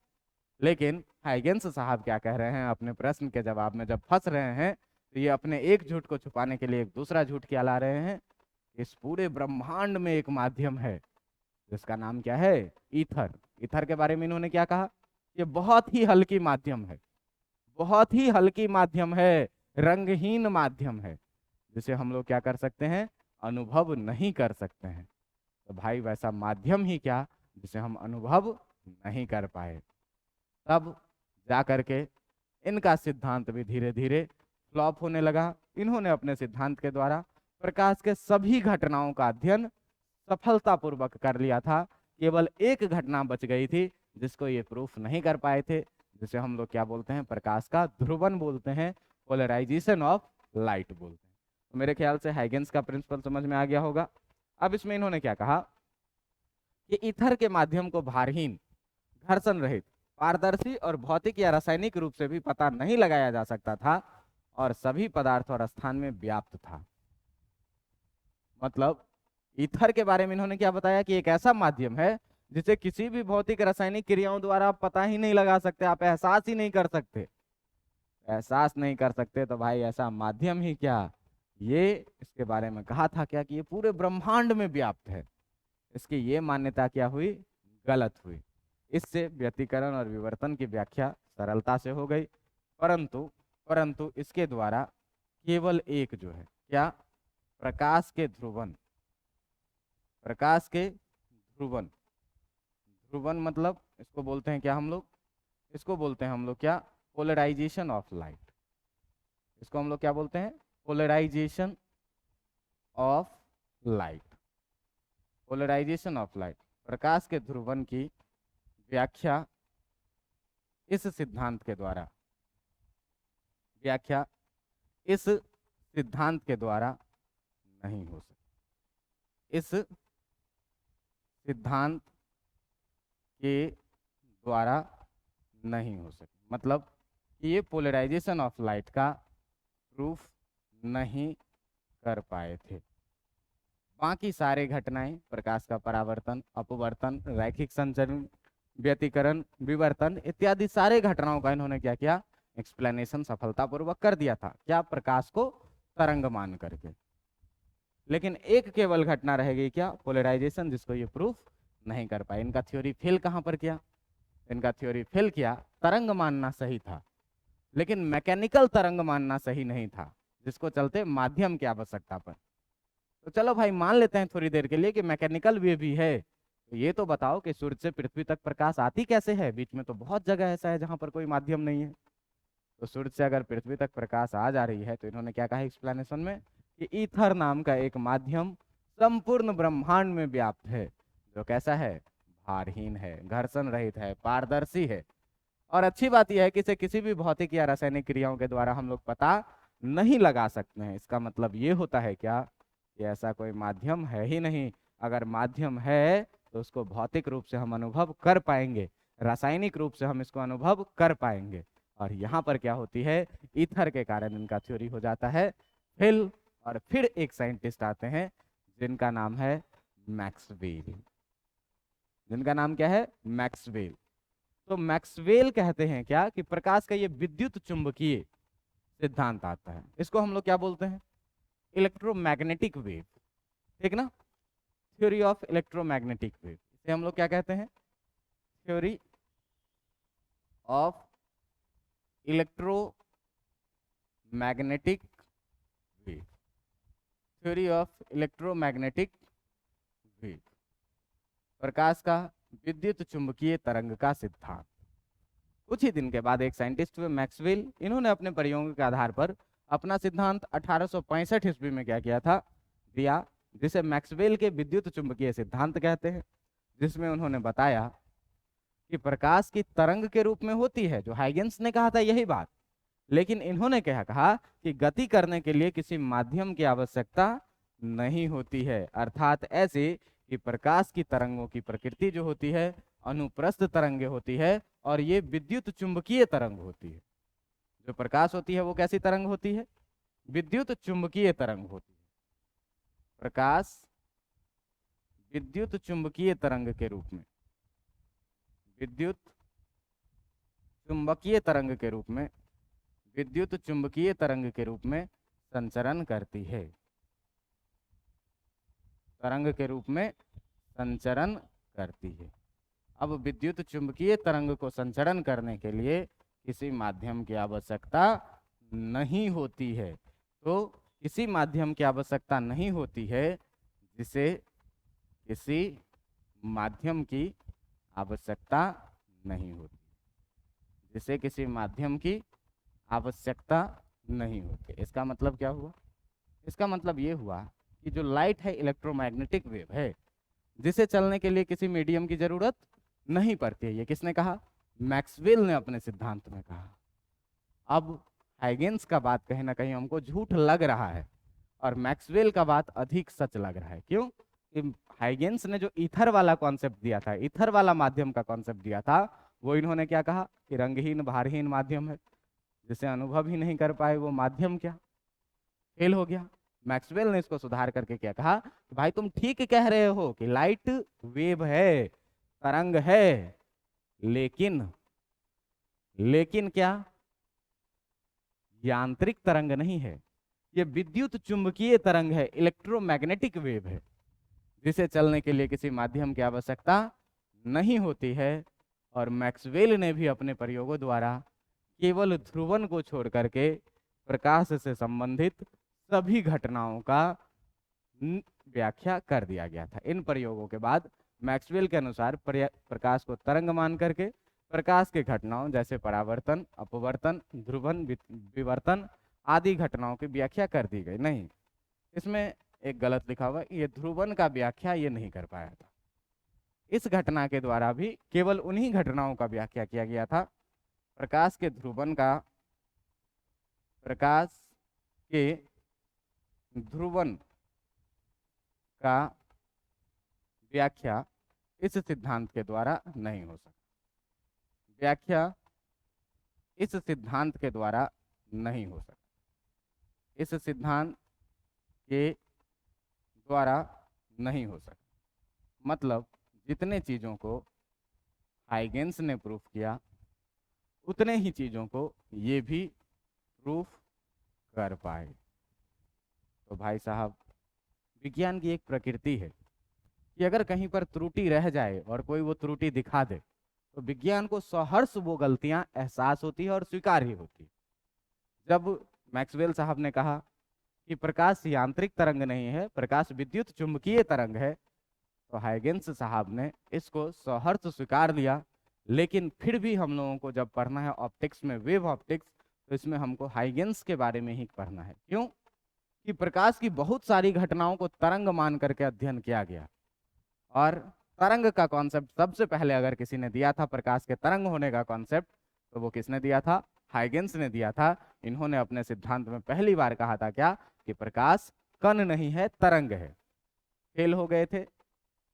[SPEAKER 1] लेकिन हाइगेंस साहब क्या कह रहे हैं अपने प्रश्न के जवाब में, जब फंस रहे हैं तो ये अपने एक झूठ को छुपाने के लिए एक दूसरा झूठ क्या ला रहे हैं, इस पूरे ब्रह्मांड में एक माध्यम है जिसका नाम क्या है, ईथर। ईथर के बारे में इन्होंने क्या कहा, ये बहुत ही हल्की माध्यम है, बहुत ही हल्की माध्यम है, रंगहीन माध्यम है, जिसे हम लोग क्या कर सकते हैं, अनुभव नहीं कर सकते हैं। तो भाई वैसा माध्यम ही क्या जिसे हम अनुभव नहीं कर पाए। तब जा करके इनका सिद्धांत भी धीरे धीरे फ्लॉप होने लगा। इन्होंने अपने सिद्धांत के द्वारा प्रकाश के सभी घटनाओं का अध्ययन सफलतापूर्वक कर लिया था। केवल एक घटना बच गई थी जिसको ये प्रूफ नहीं कर पाए थे, जिसे हम लोग क्या बोलते हैं, प्रकाश का ध्रुवन बोलते हैं, पोलराइजेशन ऑफ लाइट बोलते हैं। तो मेरे ख्याल से हाइगेंस का प्रिंसिपल समझ में आ गया होगा। अब इसमें इन्होंने क्या कहा कि ईथर के माध्यम को भारहीन, घर्षण रहित, पारदर्शी और भौतिक या रासायनिक रूप से भी पता नहीं लगाया जा सकता था और सभी पदार्थ और स्थान में व्याप्त था। मतलब ईथर के बारे में इन्होंने क्या बताया कि एक ऐसा माध्यम है जिसे किसी भी भौतिक रासायनिक क्रियाओं द्वारा आप पता ही नहीं लगा सकते, आप एहसास ही नहीं कर सकते। एहसास नहीं कर सकते तो भाई ऐसा माध्यम ही क्या, ये इसके बारे में कहा था क्या कि ये पूरे ब्रह्मांड में व्याप्त है। इसकी ये मान्यता क्या हुई, गलत हुई। इससे व्यतिकरण और विवर्तन की व्याख्या सरलता से हो गई, परंतु परंतु इसके द्वारा केवल एक जो है क्या, प्रकाश के ध्रुवन, प्रकाश के ध्रुवन, ध्रुवन मतलब इसको बोलते हैं क्या हम लोग, इसको बोलते हैं हम लोग क्या, पोलराइजेशन ऑफ लाइट। इसको हम लोग क्या बोलते हैं, polarisation of light. Polarisation of light, प्रकाश के ध्रुवन की व्याख्या इस सिद्धांत के द्वारा, व्याख्या इस सिद्धांत के द्वारा नहीं हो सकती। इस सिद्धांत के द्वारा नहीं हो सकती, मतलब कि ये पोलराइजेशन ऑफ लाइट का प्रूफ नहीं कर पाए थे। बाकी सारे घटनाएं, प्रकाश का परावर्तन, अपवर्तन, रैखिक संचरण, व्यतिकरण, विवर्तन इत्यादि सारे घटनाओं का इन्होंने क्या किया, एक्सप्लेनेशन सफलतापूर्वक कर दिया था। क्या, प्रकाश को तरंग मान करके। लेकिन एक केवल घटना रहेगी क्या, पोलराइजेशन, जिसको ये प्रूफ नहीं कर पाए। इनका थ्योरी फेल कहाँ पर किया, इनका थ्योरी फेल किया, तरंग मानना सही था लेकिन मैकेनिकल तरंग मानना सही नहीं था, जिसको चलते माध्यम की आवश्यकता पर। तो चलो भाई मान लेते हैं थोड़ी देर के लिए कि मैकेनिकल वे भी है। तो ये तो बताओ कि सूर्य से पृथ्वी तक प्रकाश आती कैसे है, बीच में तो बहुत जगह ऐसा है जहां पर कोई माध्यम नहीं है। तो सूर्य से अगर पृथ्वी तक प्रकाश आ जा रही है तो इन्होंने क्या कहा एक्सप्लेनेशन में कि ईथर नाम का एक माध्यम संपूर्ण ब्रह्मांड में व्याप्त है, जो कैसा है, भारहीन है, घर्षण रहित है, पारदर्शी है। और अच्छी बात यह है कि इसे किसी भी भौतिक या रासायनिक क्रियाओं के द्वारा हम लोग पता नहीं लगा सकते हैं। इसका मतलब ये होता है क्या कि ऐसा कोई माध्यम है ही नहीं। अगर माध्यम है तो उसको भौतिक रूप से हम अनुभव कर पाएंगे, रासायनिक रूप से हम इसको अनुभव कर पाएंगे। और यहाँ पर क्या होती है, ईथर के कारण इनका थ्योरी हो जाता है फेल। और फिर एक साइंटिस्ट आते हैं जिनका नाम है मैक्सवेल। जिनका नाम क्या है, मैक्सवेल। तो मैक्सवेल कहते हैं क्या कि प्रकाश का ये विद्युत चुंबकीय सिद्धांत आता है, इसको हम लोग क्या बोलते हैं, इलेक्ट्रोमैग्नेटिक वेव, ठीक ना, थ्योरी ऑफ इलेक्ट्रोमैग्नेटिक वेव, इसे हम लोग क्या कहते हैं, theory of electromagnetic wave, theory of electromagnetic wave, प्रकाश का विद्युत चुंबकीय तरंग का सिद्धांत। कुछ ही दिन के बाद एक साइंटिस्ट हुए मैक्सवेल, इन्होंने अपने प्रयोगों के आधार पर अपना सिद्धांत 1865 ईस्वी में क्या किया था, दिया, जिसे मैक्सवेल के विद्युत चुंबकीय सिद्धांत कहते हैं, जिसमें उन्होंने बताया कि प्रकाश की तरंग के रूप में होती है, जो हाइगेंस ने कहा था यही बात, लेकिन इन्होंने क्या कहा कि गति करने के लिए किसी माध्यम की आवश्यकता नहीं होती है, अर्थात ऐसे कि प्रकाश की तरंगों की प्रकृति जो होती है अनुप्रस्थ तरंगे होती है और ये विद्युत चुंबकीय तरंग होती है। जो प्रकाश होती है वो कैसी तरंग होती है, विद्युत चुंबकीय तरंग होती है। प्रकाश विद्युत चुंबकीय तरंग के रूप में, विद्युत चुंबकीय तरंग के रूप में, विद्युत चुंबकीय तरंग के रूप में संचरण करती है, तरंग के रूप में संचरण करती है। अब विद्युत चुंबकीय तरंग को संचरण करने के लिए किसी माध्यम की आवश्यकता नहीं होती है। तो किसी माध्यम की आवश्यकता नहीं होती है, जिसे किसी माध्यम की आवश्यकता नहीं होती, जिसे किसी माध्यम की आवश्यकता नहीं होती। इसका मतलब क्या हुआ, इसका मतलब ये हुआ कि जो लाइट है इलेक्ट्रोमैग्नेटिक वेव है, जिसे चलने के लिए किसी मीडियम की जरूरत नहीं पड़ती है। ये किसने कहा, मैक्सवेल ने अपने सिद्धांत में कहा। अब हाइगेंस का बात कहीं ना कहीं हमको झूठ लग रहा है और मैक्सवेल का बात अधिक सच लग रहा है। क्यों कि हाइगेंस ने जो ईथर वाला कॉन्सेप्ट दिया था, ईथर वाला माध्यम का कॉन्सेप्ट दिया था, वो इन्होंने क्या कहा कि रंगहीन भारहीन माध्यम है, जिसे अनुभव ही नहीं कर पाए, वो माध्यम क्या फेल हो गया। मैक्सवेल ने इसको सुधार करके क्या कहा कि भाई तुम ठीक कह रहे हो कि लाइट वेव है, तरंग है, लेकिन क्या यांत्रिक तरंग नहीं है, ये विद्युत चुंबकीय तरंग है, इलेक्ट्रोमैग्नेटिक वेव है, जिसे चलने के लिए किसी माध्यम की आवश्यकता नहीं होती है। और मैक्सवेल ने भी अपने प्रयोगों द्वारा केवल ध्रुवन को छोड़ करके प्रकाश से संबंधित सभी घटनाओं का व्याख्या कर दिया गया था। इन प्रयोगों के बाद मैक्सवेल के अनुसार प्रकाश को तरंग मान करके प्रकाश के घटनाओं जैसे परावर्तन, अपवर्तन, ध्रुवन, विवर्तन आदि घटनाओं की व्याख्या कर दी गई। नहीं, इसमें एक गलत लिखा हुआ, ये ध्रुवन का व्याख्या ये नहीं कर पाया था। इस घटना के द्वारा भी केवल उन्हीं घटनाओं का व्याख्या किया गया था। प्रकाश के ध्रुवन का, प्रकाश के ध्रुवन का व्याख्या इस सिद्धांत के द्वारा नहीं हो सकती, व्याख्या इस सिद्धांत के द्वारा नहीं हो सकती, इस सिद्धांत के द्वारा नहीं हो सकती। मतलब जितने चीजों को हाइगेंस ने प्रूफ किया, उतने ही चीजों को ये भी प्रूफ कर पाए। तो भाई साहब, विज्ञान की एक प्रकृति है कि अगर कहीं पर त्रुटि रह जाए और कोई वो त्रुटि दिखा दे, तो विज्ञान को सहर्ष वो गलतियां एहसास होती है और स्वीकार ही होती है। जब मैक्सवेल साहब ने कहा कि प्रकाश यांत्रिक तरंग नहीं है, प्रकाश विद्युत चुंबकीय तरंग है, तो हाइगेंस साहब ने इसको सहर्ष स्वीकार लिया। लेकिन फिर भी हम लोगों को जब पढ़ना है ऑप्टिक्स में, वेव ऑप्टिक्स, तो इसमें हमको हाइगेंस के बारे में ही पढ़ना है। क्यों कि प्रकाश की बहुत सारी घटनाओं को तरंग मान करके अध्ययन किया गया, और तरंग का कॉन्सेप्ट सबसे पहले अगर किसी ने दिया था, प्रकाश के तरंग होने का कॉन्सेप्ट, तो वो किसने दिया था, हाइगेंस ने दिया था। इन्होंने अपने सिद्धांत में पहली बार कहा था क्या कि प्रकाश कण नहीं है, तरंग है। फेल हो गए थे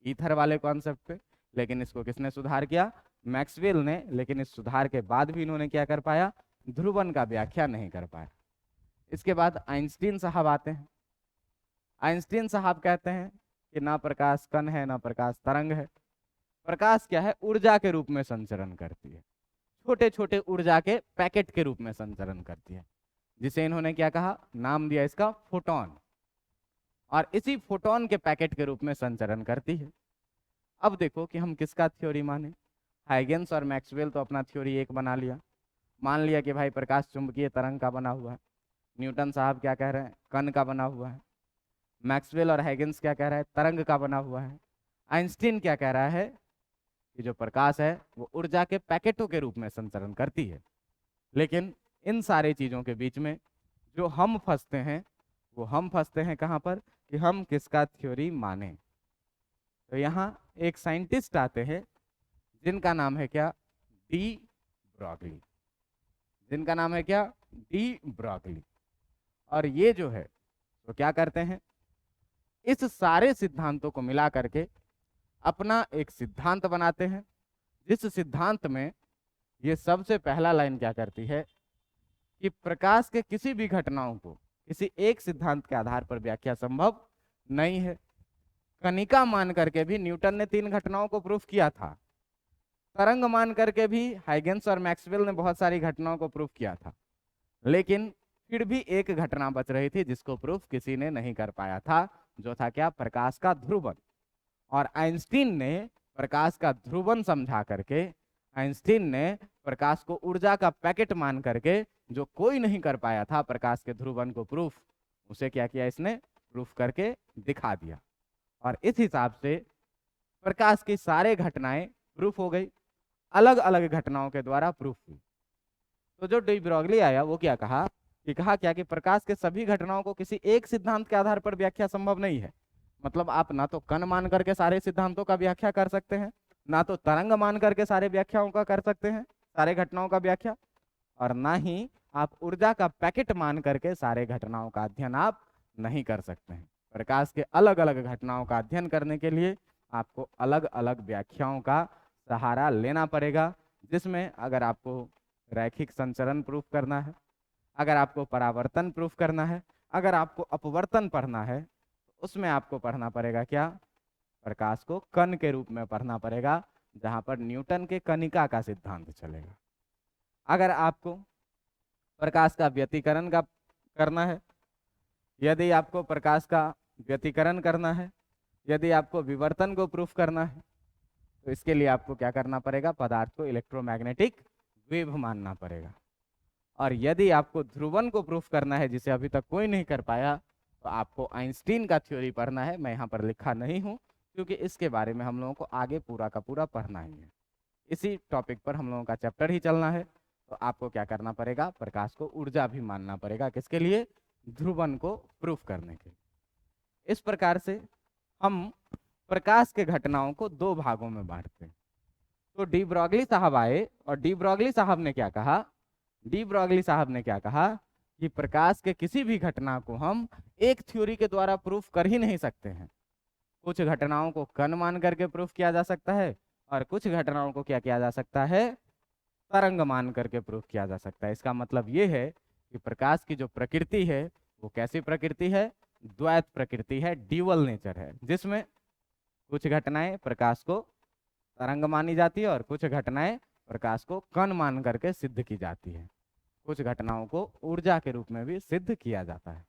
[SPEAKER 1] ईथर वाले कॉन्सेप्ट पे, लेकिन इसको किसने सुधार किया, मैक्सवेल ने, लेकिन इस सुधार के बाद भी इन्होंने क्या कर पाया, ध्रुवन का व्याख्या नहीं कर पाया। इसके बाद आइंस्टीन साहब आते हैं। आइंस्टीन साहब कहते हैं कि ना प्रकाश कण है ना प्रकाश तरंग है, प्रकाश क्या है, ऊर्जा के रूप में संचरण करती है, छोटे छोटे ऊर्जा के पैकेट के रूप में संचरण करती है, जिसे इन्होंने क्या कहा, नाम दिया इसका फोटोन, और इसी फोटोन के पैकेट के रूप में संचरण करती है। अब देखो कि हम किसका थ्योरी माने। हाइगेंस और मैक्सवेल तो अपना थ्योरी एक बना लिया, मान लिया कि भाई प्रकाश चुंबकीय तरंग का बना हुआ है। न्यूटन साहब क्या कह रहे हैं, कण का बना हुआ है। मैक्सवेल और हाइगेंस क्या कह रहा है, तरंग का बना हुआ है। आइंस्टीन क्या कह रहा है कि जो प्रकाश है वो ऊर्जा के पैकेटों के रूप में संचरण करती है। लेकिन इन सारे चीज़ों के बीच में जो हम फंसते हैं, वो हम फंसते हैं कहाँ पर, कि हम किसका थ्योरी माने। तो यहाँ एक साइंटिस्ट आते हैं जिनका नाम है क्या, डी ब्रॉगली। जिनका नाम है क्या, डी ब्रॉगली। और ये जो है तो क्या करते हैं, इस सारे सिद्धांतों को मिला करके अपना एक सिद्धांत बनाते हैं, जिस सिद्धांत में ये सबसे पहला लाइन क्या करती है कि प्रकाश के किसी भी घटनाओं को किसी एक सिद्धांत के आधार पर व्याख्या संभव नहीं है। कणिका मान करके भी न्यूटन ने 3 घटनाओं को प्रूफ किया था, तरंग मान करके भी हाइगेंस और मैक्सवेल ने बहुत सारी घटनाओं को प्रूफ किया था, लेकिन फिर भी एक घटना बच रही थी जिसको प्रूफ किसी ने नहीं कर पाया था, जो था क्या, प्रकाश का ध्रुवन। और आइंस्टीन ने प्रकाश का ध्रुवन समझा करके, आइंस्टीन ने प्रकाश को ऊर्जा का पैकेट मान करके, जो कोई नहीं कर पाया था प्रकाश के ध्रुवन को प्रूफ, उसे क्या किया, इसने प्रूफ करके दिखा दिया। और इस हिसाब से प्रकाश की सारे घटनाएं प्रूफ हो गई, अलग अलग घटनाओं के द्वारा प्रूफ हुई। तो जो डी ब्रॉगली आया वो क्या कहा, कि कहा क्या कि प्रकाश के सभी घटनाओं को किसी एक सिद्धांत के आधार पर व्याख्या संभव नहीं है। मतलब आप ना तो कण मान करके सारे सिद्धांतों का व्याख्या कर सकते हैं, ना तो तरंग मान करके सारे व्याख्याओं का कर सकते हैं, सारे घटनाओं का व्याख्या, और ना ही आप ऊर्जा का पैकेट मान करके सारे घटनाओं का अध्ययन आप नहीं कर सकते हैं। प्रकाश के अलग अलग घटनाओं का अध्ययन करने के लिए आपको अलग अलग व्याख्याओं का सहारा लेना पड़ेगा, जिसमें अगर आपको रैखिक संचरण प्रूफ करना है, अगर आपको परावर्तन प्रूफ करना है, अगर आपको अपवर्तन पढ़ना है, उसमें आपको पढ़ना पड़ेगा क्या, प्रकाश को कण के रूप में पढ़ना पड़ेगा, जहां पर न्यूटन के कणिका का सिद्धांत चलेगा। अगर आपको प्रकाश का व्यतिकरण का करना है, यदि आपको प्रकाश का व्यतिकरण करना है, यदि आपको विवर्तन को प्रूफ करना है, तो इसके लिए आपको क्या करना पड़ेगा, पदार्थ को इलेक्ट्रोमैग्नेटिक वेव मानना पड़ेगा। और यदि आपको ध्रुवन को प्रूफ करना है, जिसे अभी तक कोई नहीं कर पाया, तो आपको आइंस्टीन का थ्योरी पढ़ना है। मैं यहाँ पर लिखा नहीं हूँ क्योंकि इसके बारे में हम लोगों को आगे पूरा का पूरा पढ़ना ही है, इसी टॉपिक पर हम लोगों का चैप्टर ही चलना है। तो आपको क्या करना पड़ेगा, प्रकाश को ऊर्जा भी मानना पड़ेगा, किसके लिए, ध्रुवन को प्रूफ करने के लिए। इस प्रकार से हम प्रकाश के घटनाओं को 2 भागों में बांटते हैं। तो डी ब्रॉगली साहब आए और डी ब्रॉगली साहब ने क्या कहा, डी ब्रॉगली साहब ने क्या कहा कि प्रकाश के किसी भी घटना को हम एक थ्योरी के द्वारा प्रूफ कर ही नहीं सकते हैं। कुछ घटनाओं को कण मान करके प्रूफ किया जा सकता है, और कुछ घटनाओं को क्या किया जा सकता है, तरंग मान करके प्रूफ किया जा सकता है। इसका मतलब ये है कि प्रकाश की जो प्रकृति है वो कैसी प्रकृति है, द्वैत प्रकृति है, ड्यूअल नेचर है, जिसमें कुछ घटनाएं प्रकाश को तरंग मानी जाती है और कुछ घटनाएं प्रकाश को कण मान करके सिद्ध की जाती है। कुछ घटनाओं को ऊर्जा के रूप में भी सिद्ध किया जाता है।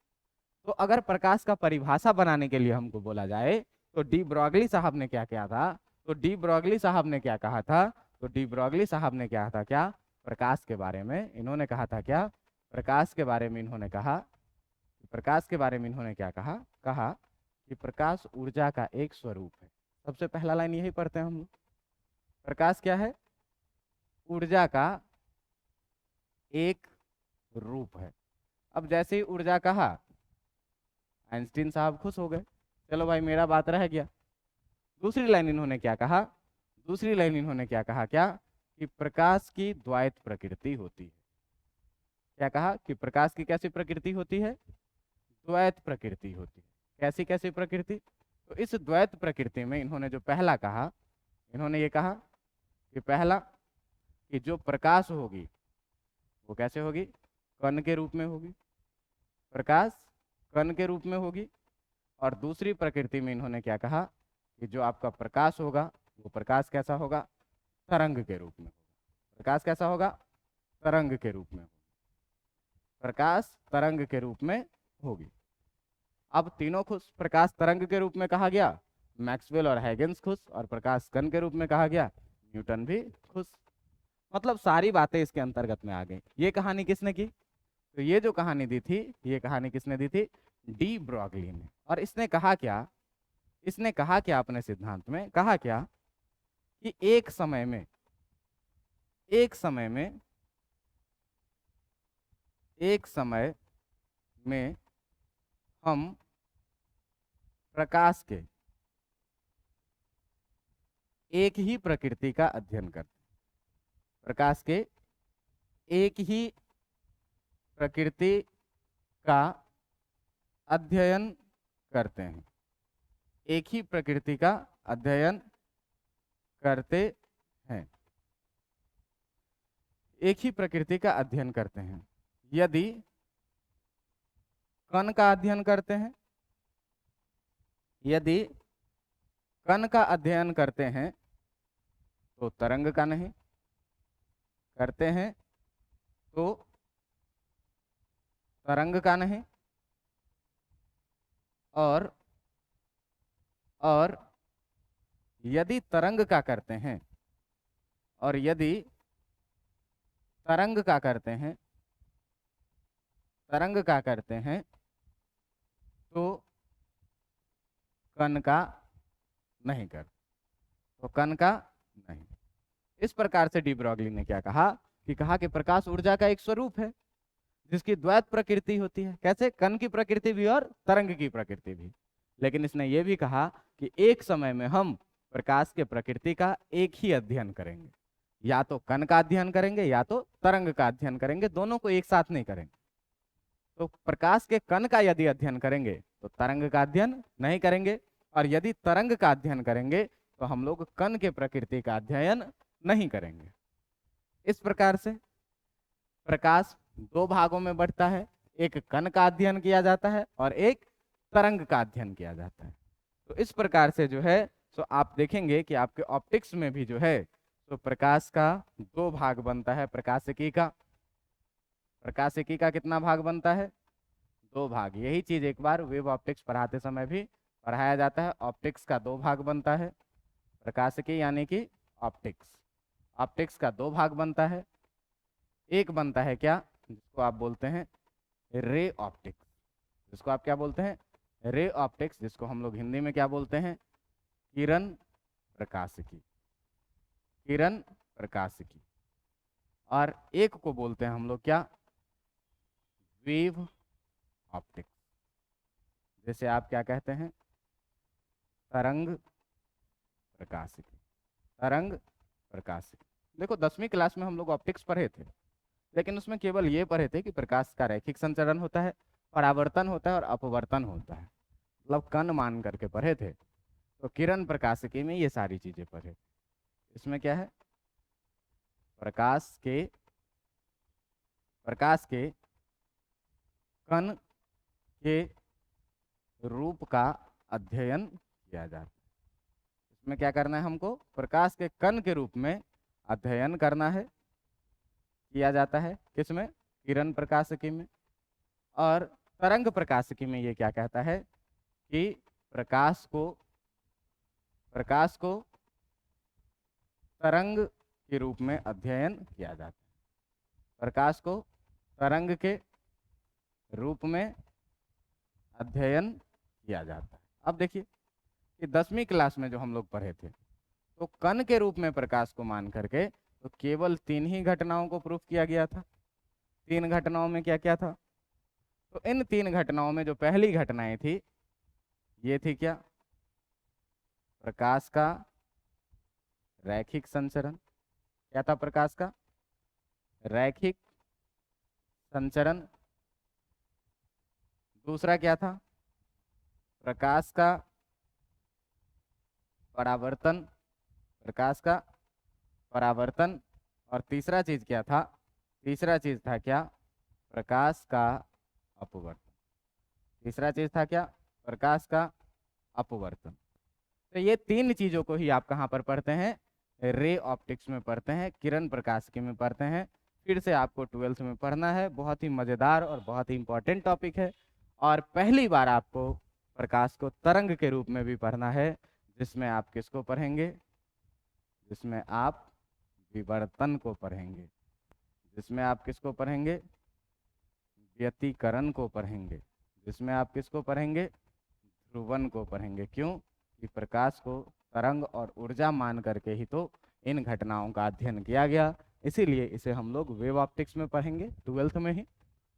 [SPEAKER 1] तो अगर प्रकाश का परिभाषा बनाने के लिए हमको बोला जाए, तो डी ब्रॉगली साहब ने क्या किया था, तो डी ब्रॉगली साहब ने क्या कहा था, तो डी ब्रॉगली साहब ने क्या था, क्या प्रकाश के बारे में इन्होंने कहा था, क्या प्रकाश के बारे में इन्होंने कहा, प्रकाश के बारे में इन्होंने क्या कहा, कहा कि प्रकाश ऊर्जा का एक स्वरूप है। सबसे पहला लाइन यही पढ़ते हैं हम लोग, प्रकाश क्या है, ऊर्जा का एक रूप है। अब जैसे ही ऊर्जा कहा, आइंस्टीन साहब खुश हो गए, चलो भाई मेरा बात रह गया। दूसरी लाइन इन्होंने क्या कहा, दूसरी लाइन इन्होंने क्या कहा, क्या कि प्रकाश की द्वैत प्रकृति होती है। क्या कहा कि प्रकाश की कैसी प्रकृति होती है, द्वैत प्रकृति होती है। कैसी कैसी प्रकृति, तो इस द्वैत प्रकृति में इन्होंने जो पहला कहा, इन्होंने ये कहा कि पहला, कि जो प्रकाश होगी वो कैसे होगी, कण के रूप में होगी, प्रकाश कण के रूप में होगी। और दूसरी प्रकृति में इन्होंने क्या कहा कि जो आपका प्रकाश होगा वो प्रकाश कैसा होगा, तरंग के रूप में होगा। प्रकाश कैसा होगा, तरंग के रूप में होगा, प्रकाश तरंग के रूप में होगी। अब तीनों खुश, प्रकाश तरंग के रूप में कहा गया मैक्सवेल और हैगेंस खुश, और प्रकाश कण के रूप में कहा गया न्यूटन भी खुश। मतलब सारी बातें इसके अंतर्गत में आ गई। ये कहानी किसने की, तो ये जो कहानी दी थी, ये कहानी किसने दी थी, डी ब्रॉगली ने। और इसने कहा क्या, इसने कहा क्या अपने सिद्धांत में, कहा क्या कि एक समय में, एक समय में, एक समय में हम प्रकाश के एक ही प्रकृति का अध्ययन करते हैं, प्रकाश के एक ही प्रकृति का अध्ययन करते हैं, एक ही प्रकृति का अध्ययन करते हैं, एक ही प्रकृति का अध्ययन करते हैं। यदि कण का अध्ययन करते हैं, यदि कण का अध्ययन करते हैं तो तरंग का नहीं, करते हैं तो तरंग का नहीं, और यदि तरंग का करते हैं, और यदि तरंग का करते हैं, तरंग का करते हैं तो कण का नहीं कर, तो कण का नहीं। इस प्रकार से डी ब्रॉगली ने क्या कहा कि कहा कि प्रकाश ऊर्जा का एक स्वरूप है जिसकी द्वैत प्रकृति होती है। कैसे, कण की प्रकृति भी और तरंग की प्रकृति भी। लेकिन इसने ये भी कहा कि एक समय में हम प्रकाश के प्रकृति का एक ही अध्ययन करेंगे, या तो कण का अध्ययन करेंगे या तो तरंग का अध्ययन करेंगे, दोनों को एक साथ नहीं करेंगे। तो प्रकाश के कण का यदि अध्ययन करेंगे तो तरंग का अध्ययन नहीं करेंगे, और यदि तरंग का अध्ययन करेंगे तो हम लोग कण के प्रकृति का अध्ययन नहीं करेंगे। इस प्रकार से प्रकाश दो भागों में बढ़ता है, एक कण का अध्ययन किया जाता है और एक तरंग का अध्ययन किया जाता है। तो इस प्रकार से जो है तो आप देखेंगे कि आपके ऑप्टिक्स में भी जो है तो प्रकाश का दो भाग बनता है। प्रकाशिकी का, प्रकाशिकी का कितना भाग बनता है, दो भाग। यही चीज एक बार वेव ऑप्टिक्स पढ़ाते समय भी पढ़ाया जाता है। ऑप्टिक्स का दो भाग बनता है, प्रकाशिकी यानी कि ऑप्टिक्स, ऑप्टिक्स का दो भाग बनता है। एक बनता है क्या, जिसको आप बोलते हैं रे ऑप्टिक्स, जिसको आप क्या बोलते हैं, रे ऑप्टिक्स, जिसको हम लोग हिंदी में क्या बोलते हैं, किरण प्रकाशिकी, किरण प्रकाशिकी। और एक को बोलते हैं हम लोग क्या, वेव ऑप्टिक्स। जैसे आप क्या कहते हैं, तरंग प्रकाशिकी, तरंग प्रकाशिकी। देखो 10वीं क्लास में हम लोग ऑप्टिक्स पढ़े थे, लेकिन उसमें केवल ये पढ़े थे कि प्रकाश का रैखिक संचरण होता है, परावर्तन होता है और अपवर्तन होता है, मतलब कण मान करके पढ़े थे। तो किरण प्रकाशिकी में ये सारी चीजें पढ़े। इसमें क्या है, प्रकाश के, प्रकाश के कण के रूप का अध्ययन किया जाता है। इसमें क्या करना है हमको, प्रकाश के कण के रूप में अध्ययन करना है, किया जाता है किसमें, किरण प्रकाशिकी में। और तरंग प्रकाशिकी में ये क्या कहता है कि प्रकाश को, प्रकाश को तरंग के रूप में अध्ययन किया जाता है, प्रकाश को तरंग के रूप में अध्ययन किया जाता है। अब देखिए कि 10वीं क्लास में जो हम लोग पढ़े थे तो कण के रूप में प्रकाश को मान करके तो केवल 3 ही घटनाओं को प्रूफ किया गया था। 3 घटनाओं में क्या क्या था, तो इन 3 घटनाओं में जो पहली घटनाएं थी ये थी क्या, प्रकाश का रैखिक संचरण। क्या था प्रकाश का रैखिक संचरण। दूसरा क्या था, प्रकाश का परावर्तन, प्रकाश का परावर्तन, और तीसरा चीज क्या था? तीसरा चीज था क्या? प्रकाश का अपवर्तन। तीसरा चीज था क्या? प्रकाश का अपवर्तन। तो ये तीन चीजों को ही आप कहाँ पर पढ़ते हैं? रे ऑप्टिक्स में पढ़ते हैं, किरण प्रकाशिकी में पढ़ते हैं। फिर से आपको 12th में पढ़ना है। बहुत ही मजेदार और बहुत ही इंपॉर्टेंट टॉपिक है। और पहली बार आपको प्रकाश को तरंग के रूप में भी पढ़ना है, जिसमें आप किसको पढ़ेंगे? जिसमें आप विवर्तन को पढ़ेंगे। जिसमें आप किसको पढ़ेंगे? व्यतिकरण को पढ़ेंगे। जिसमें आप किसको पढ़ेंगे? ध्रुवन को पढ़ेंगे। क्यों? कि प्रकाश को तरंग और ऊर्जा मान करके ही तो इन घटनाओं का अध्ययन किया गया, इसीलिए इसे हम लोग वेव ऑप्टिक्स में पढ़ेंगे 12th में ही,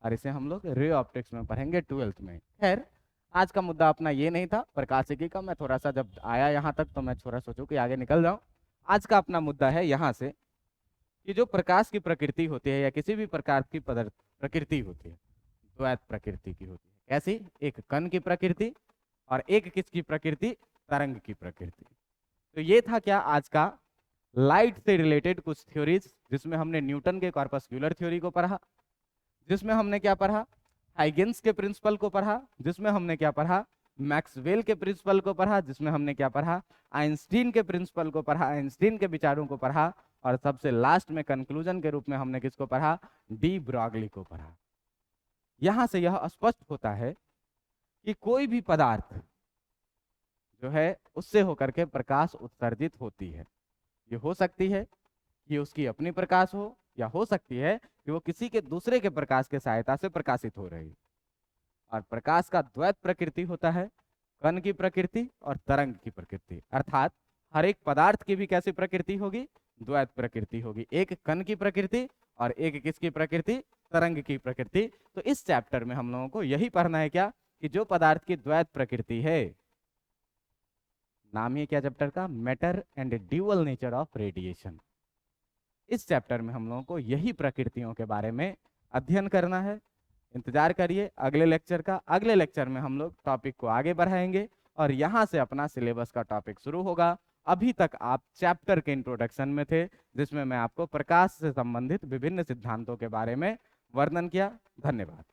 [SPEAKER 1] और इसे हम लोग रे ऑप्टिक्स में पढ़ेंगे 12th में। खैर, आज का मुद्दा अपना ये नहीं था प्रकाशिकी का। मैं थोड़ा सा जब आया यहाँ तक तो मैं थोड़ा सोचूं कि आगे निकल जाऊं। आज का अपना मुद्दा है यहाँ से कि जो प्रकाश की प्रकृति होती है या किसी भी प्रकार की पदार्थ प्रकृति होती है, द्वैत प्रकृति की होती है। कैसी? एक कण की प्रकृति और एक किसकी प्रकृति? तरंग की प्रकृति। तो ये था क्या आज का लाइट से रिलेटेड कुछ थ्योरीज, जिसमें हमने न्यूटन के कॉर्पस्क्यूलर थ्योरी को पढ़ा, जिसमें हमने क्या पढ़ा? हाइगेंस के प्रिंसिपल को पढ़ा, जिसमें हमने क्या पढ़ा? मैक्सवेल के प्रिंसिपल को पढ़ा, जिसमें हमने क्या पढ़ा? आइंस्टीन के प्रिंसिपल को पढ़ा, आइंस्टीन के विचारों को पढ़ा, और सबसे लास्ट में कंक्लूजन के रूप में हमने किसको पढ़ा? डी ब्रॉगली को पढ़ा। यहां से यह स्पष्ट होता है कि कोई भी पदार्थ जो है उससे होकर के प्रकाश उत्सर्जित होती है। ये हो सकती है कि उसकी अपनी प्रकाश हो, या हो सकती है कि वो किसी के दूसरे के प्रकाश के सहायता से प्रकाशित हो रही। और प्रकाश का द्वैत प्रकृति होता है, कण की प्रकृति और तरंग की प्रकृति। अर्थात हर एक पदार्थ की भी कैसी प्रकृति होगी? द्वैत प्रकृति होगी। एक कण की प्रकृति और एक किसकी प्रकृति? तरंग की प्रकृति। तो इस चैप्टर में हम लोगों को यही पढ़ना है क्या? कि जो पदार्थ की द्वैत प्रकृति है, नाम ही क्या चैप्टर का? Matter and dual nature of radiation. इस चैप्टर में हम लोगों को यही प्रकृतियों के बारे में अध्ययन करना है। इंतजार करिए अगले लेक्चर का। अगले लेक्चर में हम लोग टॉपिक को आगे बढ़ाएंगे और यहाँ से अपना सिलेबस का टॉपिक शुरू होगा। अभी तक आप चैप्टर के इंट्रोडक्शन में थे, जिसमें मैं आपको प्रकाश से संबंधित विभिन्न सिद्धांतों के बारे में वर्णन किया। धन्यवाद।